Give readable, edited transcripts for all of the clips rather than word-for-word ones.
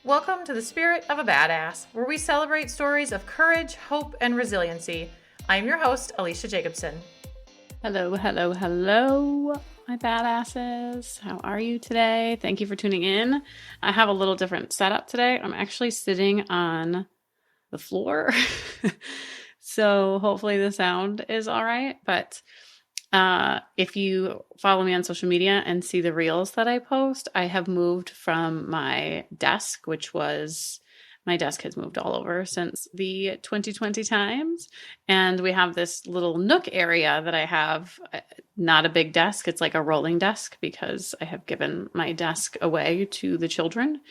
Welcome to the Spirit of a Badass, where we celebrate stories of courage, hope, and resiliency. I'm your host, Alecia Jacobson. Hello, hello, hello, my badasses. How are you today? Thank you for tuning in. I have a little different setup today. I'm actually sitting on the floor. So hopefully the sound is all right. But if you follow me on social media and see the reels that I post, I have moved from my desk, my desk has moved all over since the 2020 times. And we have this little nook area that I have, not a big desk. It's like a rolling desk because I have given my desk away to the children.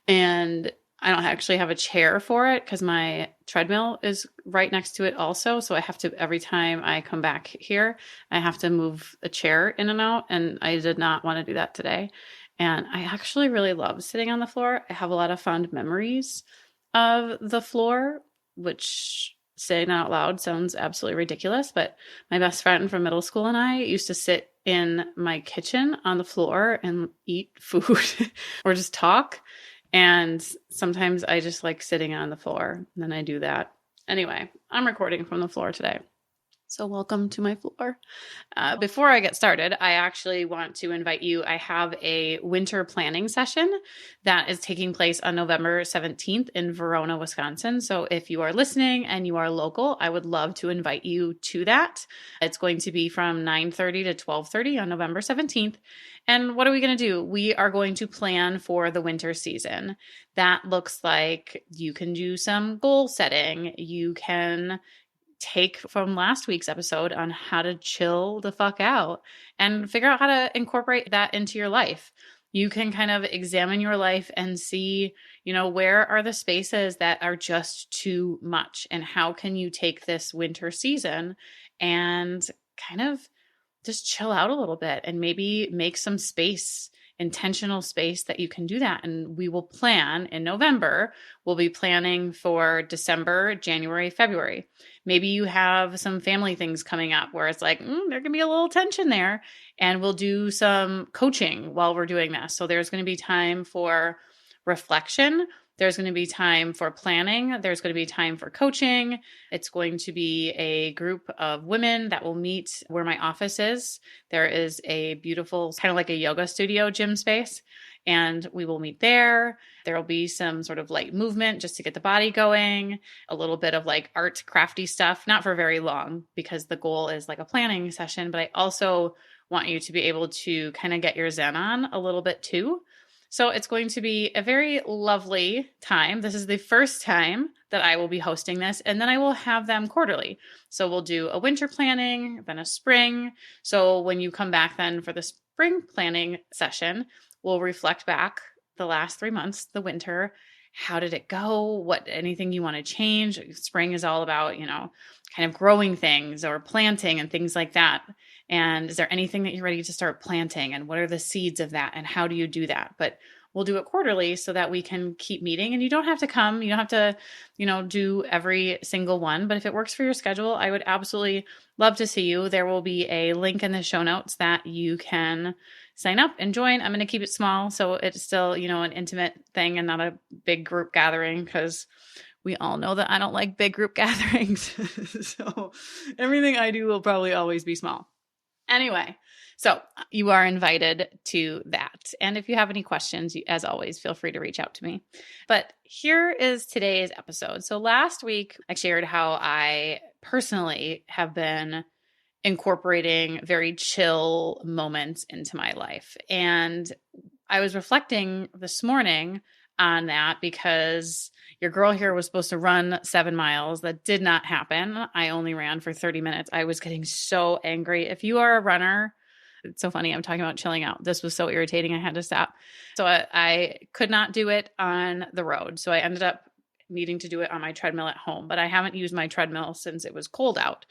And I don't actually have a chair for it because my treadmill is right next to it also. So I have to, every time I come back here, I have to move a chair in and out. And I did not want to do that today. And I actually really love sitting on the floor. I have a lot of fond memories of the floor, which saying out loud sounds absolutely ridiculous, but my best friend from middle school and I used to sit in my kitchen on the floor and eat food or just talk. And sometimes I just like sitting on the floor, and then I do that. Anyway, I'm recording from the floor today. So welcome to my floor. Before I get started, I actually want to invite you. I have a winter planning session that is taking place on November 17th in Verona, Wisconsin. So if you are listening and you are local, I would love to invite you to that. It's going to be from 9:30 to 12:30 on November 17th. And what are we going to do? We are going to plan for the winter season. That looks like you can do some goal setting. You can take from last week's episode on how to chill the fuck out and figure out how to incorporate that into your life. You can kind of examine your life and see, where are the spaces that are just too much, and how can you take this winter season and kind of just chill out a little bit and maybe make some space, intentional space that you can do that. And we will plan in November. We'll be planning for December, January, February. Maybe you have some family things coming up where it's like, there can be a little tension there. And we'll do some coaching while we're doing this. So there's going to be time for reflection. There's going to be time for planning. There's going to be time for coaching. It's going to be a group of women that will meet where my office is. There is a beautiful, kind of like a yoga studio gym space, and we will meet there. There will be some sort of light movement just to get the body going, a little bit of like art, crafty stuff, not for very long because the goal is like a planning session, but I also want you to be able to kind of get your zen on a little bit too. So it's going to be a very lovely time. This is the first time that I will be hosting this, and then I will have them quarterly. So we'll do a winter planning, then a spring. So when you come back then for the spring planning session, we'll reflect back the last 3 months, the winter. How did it go? Anything you want to change? Spring is all about, kind of growing things or planting and things like that. And is there anything that you're ready to start planting? And what are the seeds of that? And how do you do that? But we'll do it quarterly so that we can keep meeting. And you don't have to come. You don't have to, do every single one. But if it works for your schedule, I would absolutely love to see you. There will be a link in the show notes that you can sign up and join. I'm going to keep it small, so it's still, an intimate thing and not a big group gathering, because we all know that I don't like big group gatherings. So everything I do will probably always be small. Anyway, so you are invited to that. And if you have any questions, as always, feel free to reach out to me. But here is today's episode. So last week, I shared how I personally have been incorporating very chill moments into my life. And I was reflecting this morning on that because your girl here was supposed to run 7 miles. That did not happen. I only ran for 30 minutes. I was getting so angry. If you are a runner, it's so funny. I'm talking about chilling out. This was so irritating. I had to stop. So I could not do it on the road. So I ended up needing to do it on my treadmill at home, but I haven't used my treadmill since it was cold out.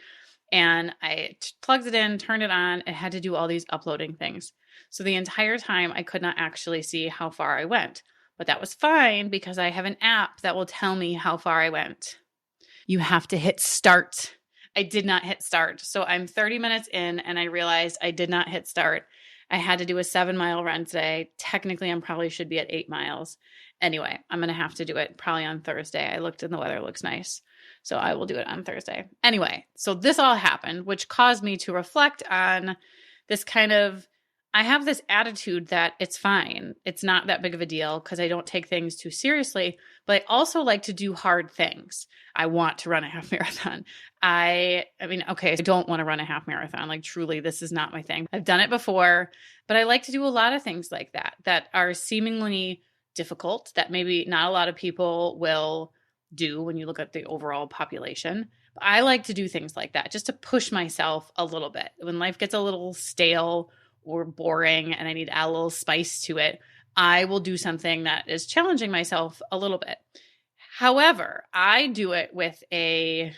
And I plugged it in, turned it on, and had to do all these uploading things. So the entire time I could not actually see how far I went. But that was fine because I have an app that will tell me how far I went. You have to hit start. I did not hit start. So I'm 30 minutes in and I realized I did not hit start. I had to do a 7-mile run today. Technically, I probably should be at 8 miles. Anyway, I'm going to have to do it probably on Thursday. I looked and the weather looks nice. So I will do it on Thursday. Anyway, so this all happened, which caused me to reflect on this kind of, I have this attitude that it's fine. It's not that big of a deal because I don't take things too seriously, but I also like to do hard things. I want to run a half marathon. I mean, okay, I don't want to run a half marathon. Like truly, this is not my thing. I've done it before, but I like to do a lot of things like that are seemingly difficult, that maybe not a lot of people will do when you look at the overall population. But I like to do things like that just to push myself a little bit. When life gets a little stale or boring and I need to add a little spice to it, I will do something that is challenging myself a little bit. However, I do it with a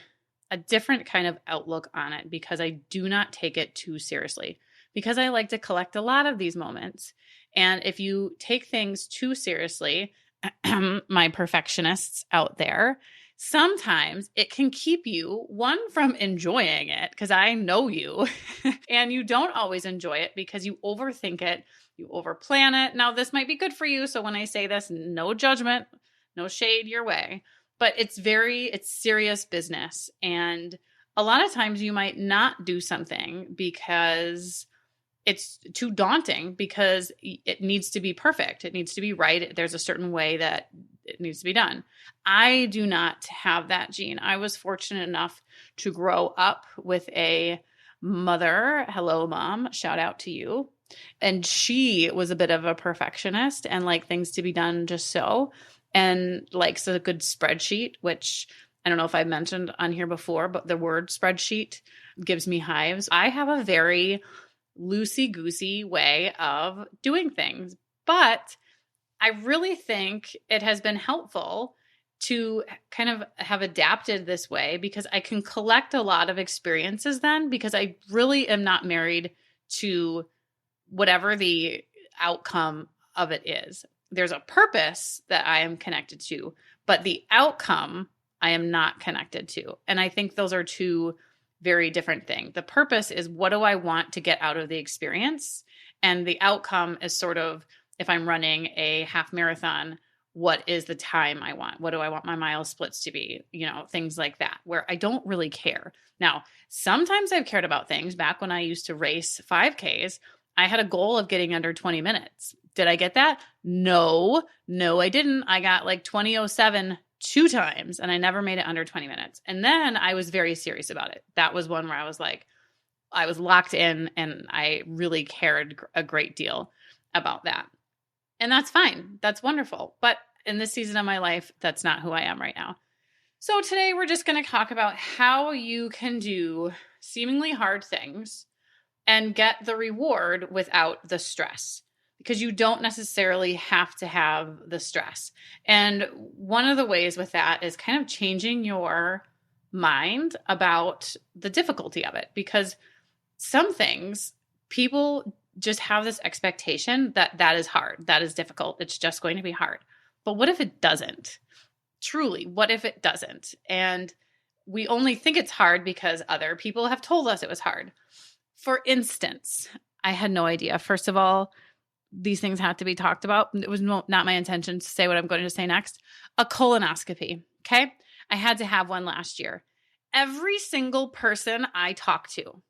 different kind of outlook on it because I do not take it too seriously, because I like to collect a lot of these moments. And if you take things too seriously, my perfectionists out there, sometimes it can keep you, one, from enjoying it, because I know you, and you don't always enjoy it because you overthink it, you overplan it. Now, this might be good for you. So when I say this, no judgment, no shade your way, but it's serious business. And a lot of times you might not do something because it's too daunting, because it needs to be perfect. It needs to be right. There's a certain way that it needs to be done. I do not have that gene. I was fortunate enough to grow up with a mother. Hello, Mom. Shout out to you. And she was a bit of a perfectionist and like things to be done just so, and likes a good spreadsheet, which I don't know if I've mentioned on here before, but the word spreadsheet gives me hives. I have a very loosey-goosey way of doing things, but I really think it has been helpful to kind of have adapted this way because I can collect a lot of experiences then, because I really am not married to whatever the outcome of it is. There's a purpose that I am connected to, but the outcome I am not connected to. And I think those are two very different things. The purpose is, what do I want to get out of the experience? And the outcome is sort of, if I'm running a half marathon, what is the time I want? What do I want my mile splits to be? Things like that, where I don't really care. Now, sometimes I've cared about things. Back when I used to race 5Ks, I had a goal of getting under 20 minutes. Did I get that? No, I didn't. I got like 20:07 2 times, and I never made it under 20 minutes. And then I was very serious about it. That was one where I was like, I was locked in and I really cared a great deal about that. And that's fine. That's wonderful. But in this season of my life, that's not who I am right now. So today we're just going to talk about how you can do seemingly hard things and get the reward without the stress, because you don't necessarily have to have the stress. And one of the ways with that is kind of changing your mind about the difficulty of it, because some things, people just have this expectation that is hard, that is difficult, it's just going to be hard. But what if it doesn't? Truly, what if it doesn't? And we only think it's hard because other people have told us it was hard. For instance, I had no idea. First of all, these things have to be talked about. It was not my intention to say what I'm going to say next. A colonoscopy. Okay. I had to have one last year. Every single person I talked to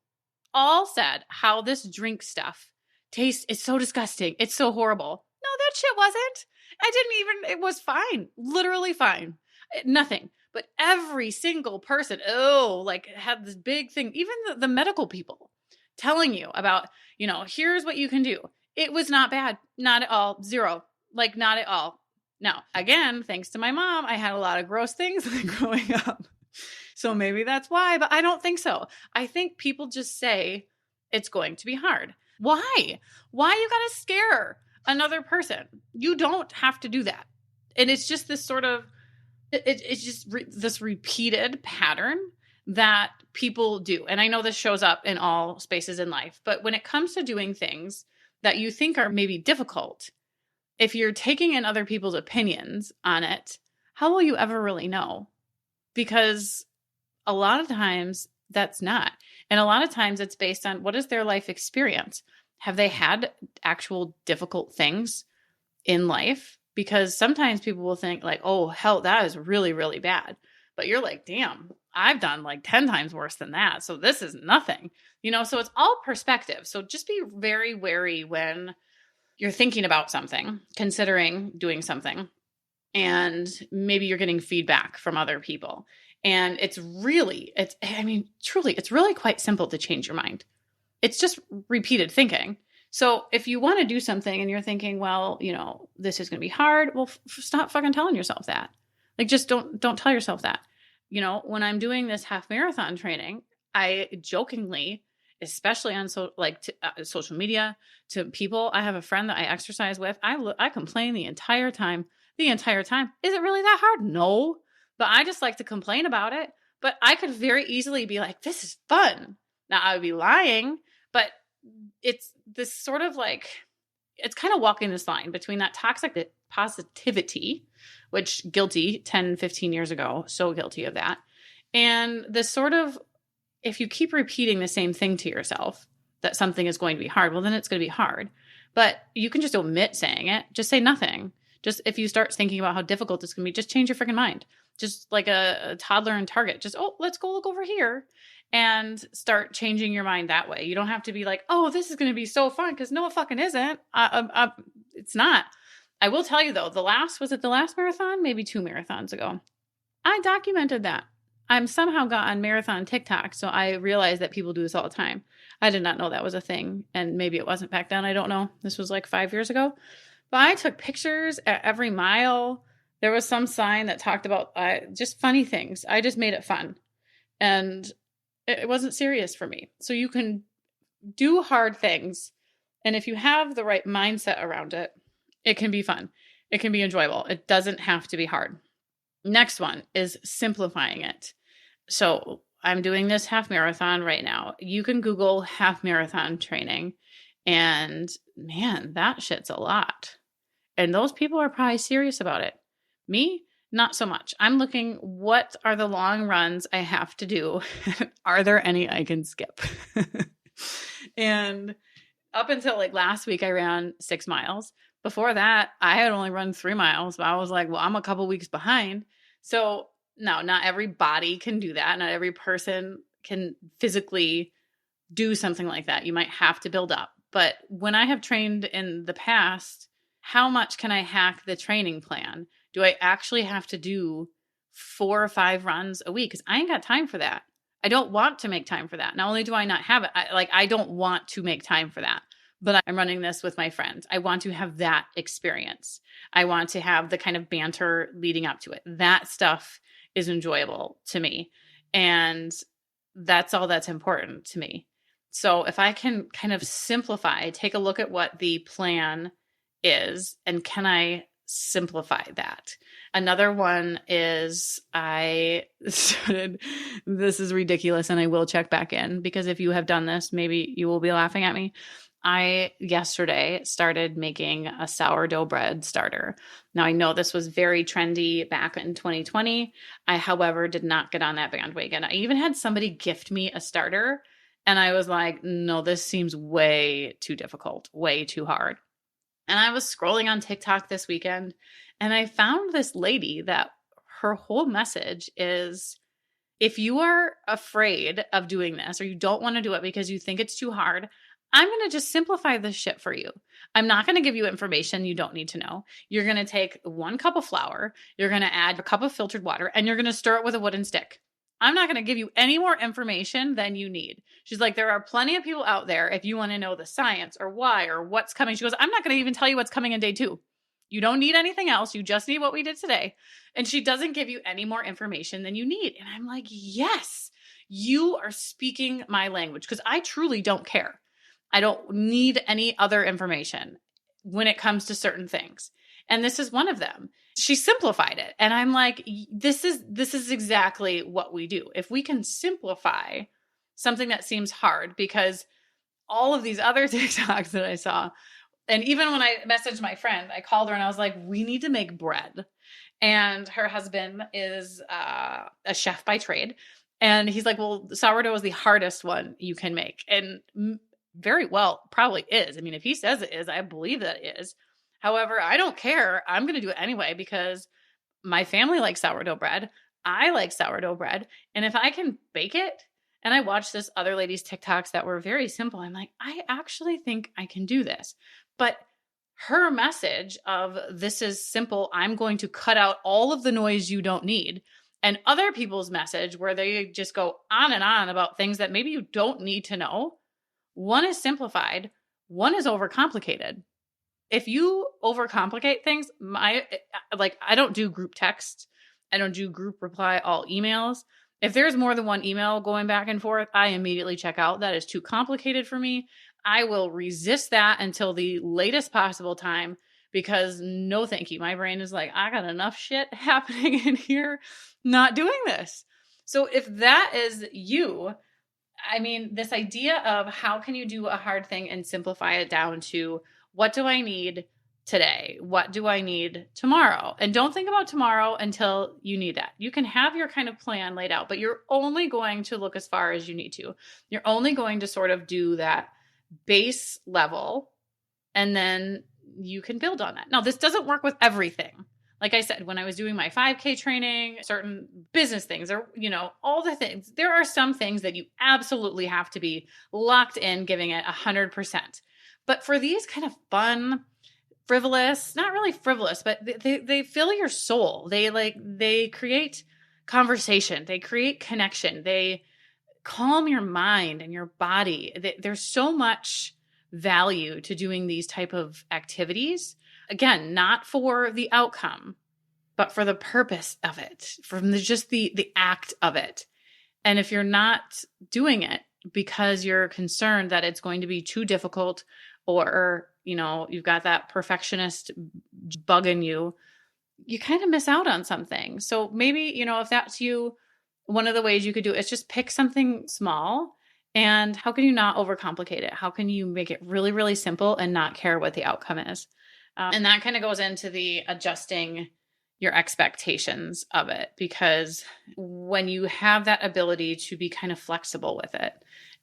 all said how this drink stuff tastes. It's so disgusting. It's so horrible. No, that shit wasn't. It was fine. Literally fine. Nothing. But every single person, had this big thing. Even the medical people telling you about, here's what you can do. It was not bad. Not at all. Zero. Not at all. Now, again, thanks to my mom, I had a lot of gross things growing up. So maybe that's why, but I don't think so. I think people just say it's going to be hard. Why? Why you got to scare another person? You don't have to do that. And it's just this sort of, it's just this repeated pattern that people do. And I know this shows up in all spaces in life, but when it comes to doing things that you think are maybe difficult, if you're taking in other people's opinions on it, how will you ever really know? Because a lot of times that's not. And a lot of times it's based on what is their life experience? Have they had actual difficult things in life? Because sometimes people will think like, oh, hell, that is really, really bad. But you're like, damn, I've done like 10 times worse than that. So this is nothing, so it's all perspective. So just be very wary when you're thinking about something, considering doing something, and maybe you're getting feedback from other people. And truly, it's really quite simple to change your mind. It's just repeated thinking. So if you want to do something and you're thinking, well, this is going to be hard, well, stop fucking telling yourself that. Like, just don't tell yourself that. When I'm doing this half marathon training, I jokingly, especially on social media, to people, I have a friend that I exercise with. I complain the entire time. The entire time. Is it really that hard? No, but I just like to complain about it. But I could very easily be like, this is fun. Now I would be lying, but it's this sort of like, it's kind of walking this line between that toxic positivity, which guilty 10, 15 years ago, so guilty of that. And this sort of, if you keep repeating the same thing to yourself, that something is going to be hard, well, then it's going to be hard. But you can just omit saying it. Just say nothing. Just if you start thinking about how difficult it's going to be, just change your freaking mind. Just like a toddler in Target. Just, oh, let's go look over here and start changing your mind that way. You don't have to be like, oh, this is going to be so fun, because no, it fucking isn't. It's not. I will tell you though, was it the last marathon? Maybe 2 marathons ago. I documented that. I'm somehow got on marathon TikTok, so I realized that people do this all the time. I did not know that was a thing, and maybe it wasn't back then. I don't know. This was like 5 years ago. But I took pictures at every mile. There was some sign that talked about just funny things. I just made it fun. And it wasn't serious for me. So you can do hard things. And if you have the right mindset around it, it can be fun. It can be enjoyable. It doesn't have to be hard. Next one is simplifying it. So I'm doing this half marathon right now. You can Google half marathon training, and man, that shit's a lot. And those people are probably serious about it. Me, not so much. I'm looking, what are the long runs I have to do? Are there any I can skip? And up until like last week, I ran 6 miles. Before that, I had only run 3 miles. But I was like, well, I'm a couple weeks behind. So no, not every body can do that. Not every person can physically do something like that. You might have to build up. But when I have trained in the past, how much can I hack the training plan? Do I actually have to do 4 or 5 runs a week? Because I ain't got time for that. I don't want to make time for that. Not only do I not have it, I don't want to make time for that. But I'm running this with my friends. I want to have that experience. I want to have the kind of banter leading up to it. That stuff is enjoyable to me. And that's all that's important to me. So if I can kind of simplify, take a look at what the plan is, and can I simplify that? Another one is I started, this is ridiculous, and I will check back in, because if you have done this, maybe you will be laughing at me. I yesterday started making a sourdough bread starter. Now, I know this was very trendy back in 2020. I, however, did not get on that bandwagon. I even had somebody gift me a starter, and I was like, no, this seems way too difficult, way too hard. And I was scrolling on TikTok this weekend, and I found this lady that her whole message is, if you are afraid of doing this, or you don't want to do it because you think it's too hard, I'm going to just simplify this shit for you. I'm not going to give you information you don't need to know. You're going to take 1 cup of flour, you're going to add a cup of filtered water, and you're going to stir it with a wooden stick. I'm not going to give you any more information than you need. She's like, there are plenty of people out there if you want to know the science or why or what's coming. She goes, I'm not going to even tell you what's coming in day 2. You don't need anything else. You just need what we did today. And she doesn't give you any more information than you need. And I'm like, yes, you are speaking my language, because I truly don't care. I don't need any other information when it comes to certain things. And this is one of them. She simplified it. And I'm like, this is exactly what we do. If we can simplify something that seems hard, because all of these other TikToks that I saw, and even when I messaged my friend, I called her and I was like, we need to make bread. And her husband is a chef by trade. And he's like, well, sourdough is the hardest one you can make. And very well probably is. I mean, if he says it is, I believe that it is. However, I don't care. I'm going to do it anyway because my family likes sourdough bread. I like sourdough bread. And if I can bake it, and I watched this other lady's TikToks that were very simple, I'm like, I actually think I can do this. But her message of this is simple, I'm going to cut out all of the noise you don't need. And other people's message where they just go on and on about things that maybe you don't need to know. One is simplified, one is overcomplicated. If you overcomplicate things, I don't do group text. I don't do group reply all emails. If there's more than one email going back and forth, I immediately check out. That is too complicated for me. I will resist that until the latest possible time because no thank you. My brain is like, I got enough shit happening in here, not doing this. So if that is you, I mean, this idea of how can you do a hard thing and simplify it down to what do I need today? What do I need tomorrow? And don't think about tomorrow until you need that. You can have your kind of plan laid out, but you're only going to look as far as you need to. You're only going to sort of do that base level, and then you can build on that. Now, this doesn't work with everything. Like I said, when I was doing my 5K training, certain business things or, all the things, there are some things that you absolutely have to be locked in, giving it 100%. But for these kind of fun, frivolous, not really frivolous, but they fill your soul. They create conversation. They create connection. They calm your mind and your body. There's so much value to doing these type of activities. Again, not for the outcome, but for the purpose of it, from just the act of it. And if you're not doing it because you're concerned that it's going to be too difficult or, you've got that perfectionist bug in you, you kind of miss out on something. So maybe, if that's you, one of the ways you could do it is just pick something small. And how can you not overcomplicate it? How can you make it really, really simple and not care what the outcome is? And that kind of goes into the adjusting your expectations of it, because when you have that ability to be kind of flexible with it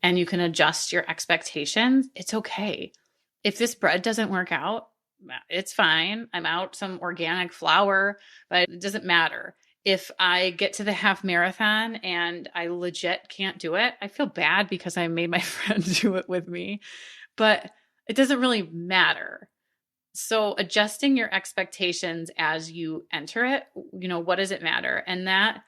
and you can adjust your expectations, it's okay. If this bread doesn't work out, it's fine. I'm out some organic flour, but it doesn't matter. If I get to the half marathon and I legit can't do it, I feel bad because I made my friend do it with me, but it doesn't really matter. So adjusting your expectations as you enter it, what does it matter? And that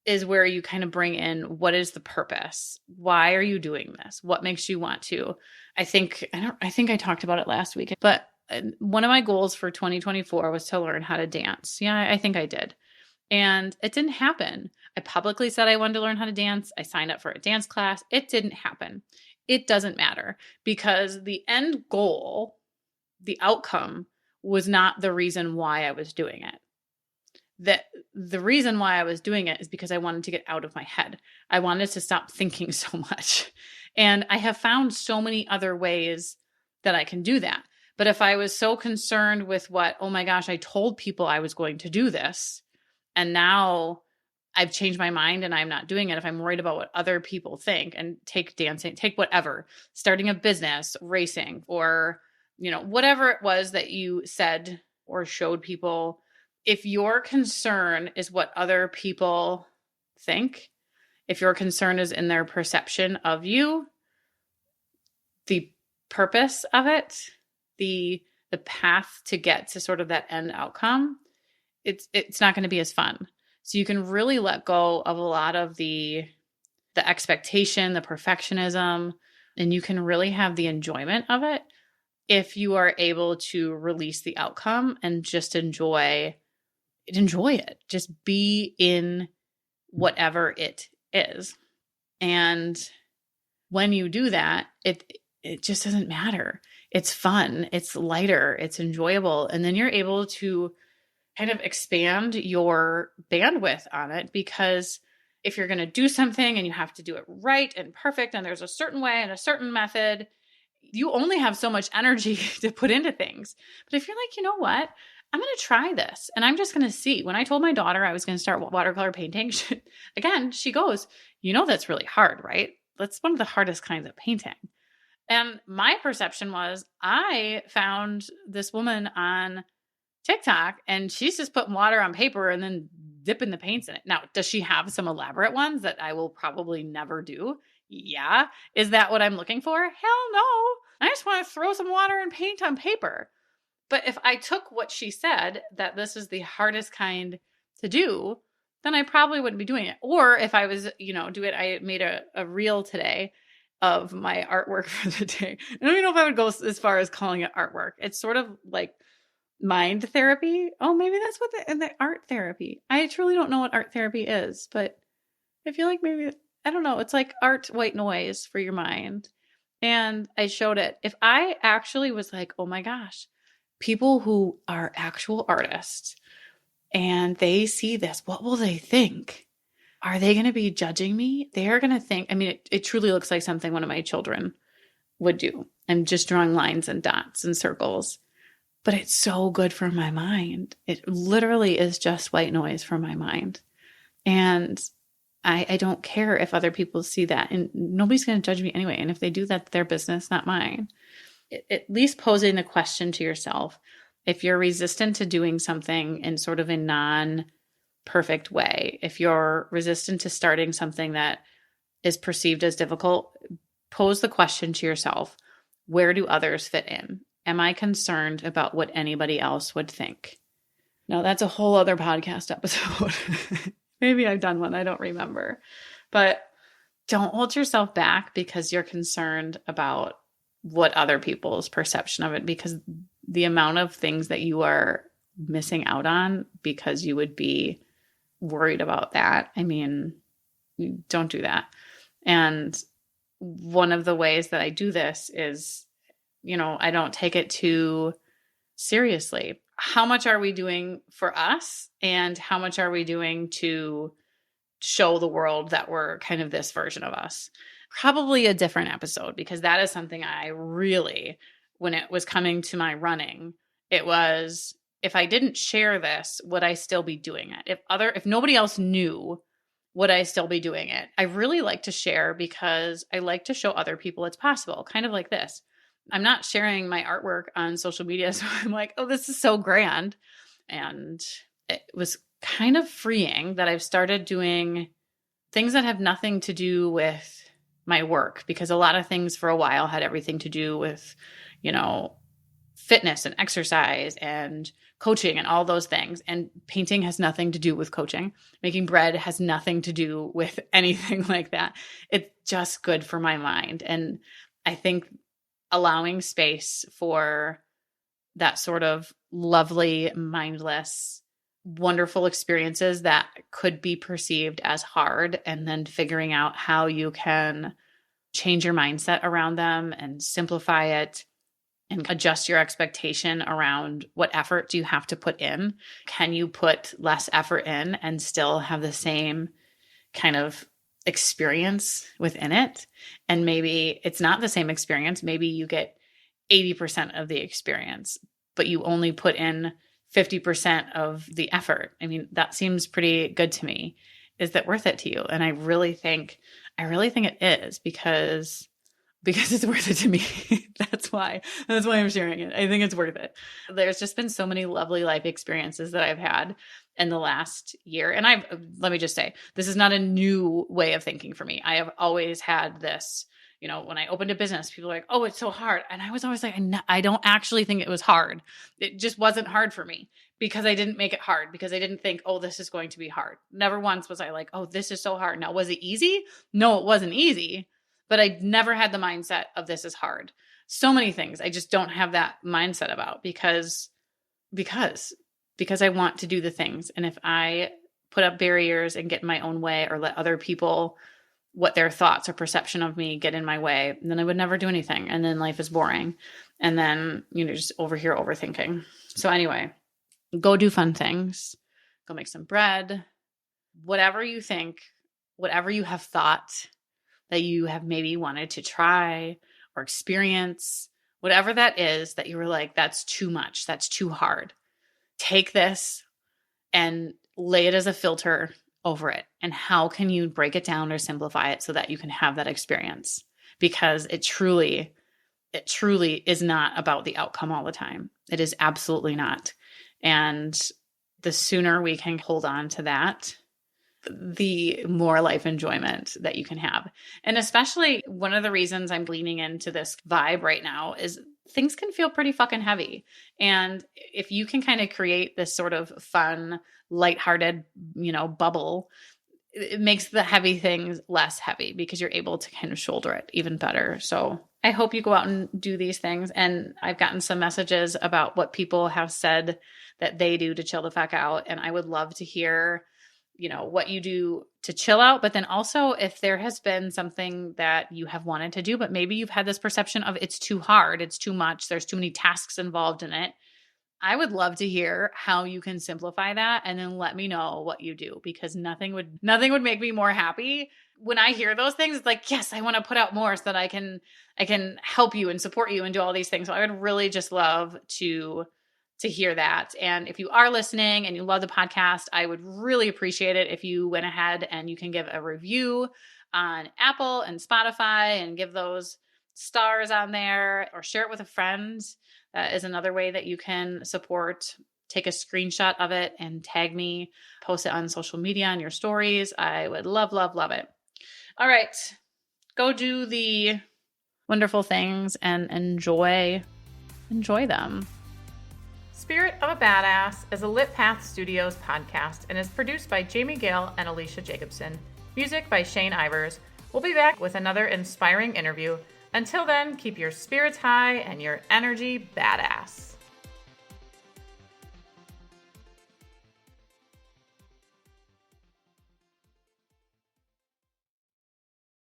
is where you kind of bring in, what is the purpose? Why are you doing this? What makes you want to? I think I talked about it last week, but one of my goals for 2024 was to learn how to dance. Yeah, I think I did. And it didn't happen. I publicly said I wanted to learn how to dance. I signed up for a dance class. It didn't happen. It doesn't matter because the end goal, the outcome, was not the reason why I was doing it. The reason why I was doing it is because I wanted to get out of my head. I wanted to stop thinking so much. And I have found so many other ways that I can do that. But if I was so concerned with oh my gosh, I told people I was going to do this, and now I've changed my mind and I'm not doing it. If I'm worried about what other people think, and take dancing, take whatever, starting a business, racing, or, whatever it was that you said or showed people, if your concern is what other people think, if your concern is in their perception of you, the purpose of it, the path to get to sort of that end outcome, it's not going to be as fun. So you can really let go of a lot of the expectation, the perfectionism, and you can really have the enjoyment of it if you are able to release the outcome and just enjoy it. Just be in whatever it is. And when you do that, it just doesn't matter. It's fun, it's lighter, it's enjoyable. And then you're able to kind of expand your bandwidth on it, because if you're going to do something and you have to do it right and perfect, and there's a certain way and a certain method, you only have so much energy to put into things. But if you're like, you know what, I'm going to try this and I'm just going to see. When I told my daughter I was going to start watercolor painting, she goes, that's really hard, right? That's one of the hardest kinds of painting. And my perception was I found this woman on TikTok and she's just putting water on paper and then dipping the paints in it. Now, does she have some elaborate ones that I will probably never do? Yeah. Is that what I'm looking for? Hell no. I just want to throw some water and paint on paper. But if I took what she said, that this is the hardest kind to do, then I probably wouldn't be doing it. Or if I was, I made a reel today of my artwork for the day. I don't even know if I would go as far as calling it artwork. It's sort of like mind therapy. Oh, maybe that's what the art therapy. I truly don't know what art therapy is, but I feel like maybe, I don't know. It's like art white noise for your mind. And I showed it. If I actually was like, oh my gosh, people who are actual artists and they see this, what will they think? Are they going to be judging me? They're going to think, I mean, it truly looks like something one of my children would do. I'm just drawing lines and dots and circles, but it's so good for my mind. It literally is just white noise for my mind. And I don't care if other people see that, and nobody's going to judge me anyway. And if they do, that's their business, not mine. At least posing the question to yourself, if you're resistant to doing something in sort of a non-perfect way, if you're resistant to starting something that is perceived as difficult, pose the question to yourself, where do others fit in? Am I concerned about what anybody else would think? Now, that's a whole other podcast episode. Maybe I've done one, I don't remember. But don't hold yourself back because you're concerned about what other people's perception of it, because the amount of things that you are missing out on because you would be worried about that. I mean, don't do that. And one of the ways that I do this is, I don't take it too seriously. How much are we doing for us? And how much are we doing to show the world that we're kind of this version of us? Probably a different episode, because that is something I really, when it was coming to my running, it was, if I didn't share this, would I still be doing it? If nobody else knew, would I still be doing it? I really like to share because I like to show other people it's possible, kind of like this. I'm not sharing my artwork on social media, so I'm like, oh, this is so grand. And it was kind of freeing that I've started doing things that have nothing to do with my work, because a lot of things for a while had everything to do with, fitness and exercise and coaching and all those things. And painting has nothing to do with coaching. Making bread has nothing to do with anything like that. It's just good for my mind. And I think allowing space for that sort of lovely, mindless, wonderful experiences that could be perceived as hard, and then figuring out how you can change your mindset around them and simplify it and adjust your expectation around what effort do you have to put in. Can you put less effort in and still have the same kind of experience within it? And maybe it's not the same experience. Maybe you get 80% of the experience, but you only put in 50% of the effort. I mean, that seems pretty good to me. Is that worth it to you? And I really think it is, because it's worth it to me. That's why I'm sharing it. I think it's worth it. There's just been so many lovely life experiences that I've had in the last year. And let me just say, this is not a new way of thinking for me. I have always had this, when I opened a business, people are like, oh, it's so hard. And I was always like, I don't actually think it was hard. It just wasn't hard for me, because I didn't make it hard, because I didn't think, oh, this is going to be hard. Never once was I like, oh, this is so hard. Now, was it easy? No, it wasn't easy. But I never had the mindset of this is hard. So many things I just don't have that mindset about, because I want to do the things. And if I put up barriers and get in my own way, or let other people, what their thoughts or perception of me get in my way, then I would never do anything. And then life is boring. And then, just over here overthinking. So anyway, go do fun things. Go make some bread. Whatever you think, whatever you have thought that you have maybe wanted to try or experience, whatever that is that you were like, that's too much, that's too hard. Take this and lay it as a filter over it. And how can you break it down or simplify it so that you can have that experience? Because it truly, it truly is not about the outcome all the time. It is absolutely not. And the sooner we can hold on to that, the more life enjoyment that you can have. And especially one of the reasons I'm leaning into this vibe right now is things can feel pretty fucking heavy. And if you can kind of create this sort of fun, lighthearted, bubble, it makes the heavy things less heavy because you're able to kind of shoulder it even better. So I hope you go out and do these things. And I've gotten some messages about what people have said that they do to chill the fuck out. And I would love to hear, what you do to chill out, but then also if there has been something that you have wanted to do, but maybe you've had this perception of it's too hard, it's too much, there's too many tasks involved in it. I would love to hear how you can simplify that, and then let me know what you do, because nothing would make me more happy. When I hear those things, it's like, yes, I want to put out more so that I can help you and support you and do all these things. So I would really just love to hear that. And if you are listening and you love the podcast, I would really appreciate it if you went ahead and you can give a review on Apple and Spotify and give those stars on there, or share it with a friend. That is another way that you can support. Take a screenshot of it and tag me, post it on social media on your stories. I would love, love, love it. All right, go do the wonderful things and enjoy them. Spirit of a Badass is a Lit Path Studios podcast and is produced by Jamie Gale and Alecia Jacobson. Music by Shane Ivers. We'll be back with another inspiring interview. Until then, keep your spirits high and your energy badass.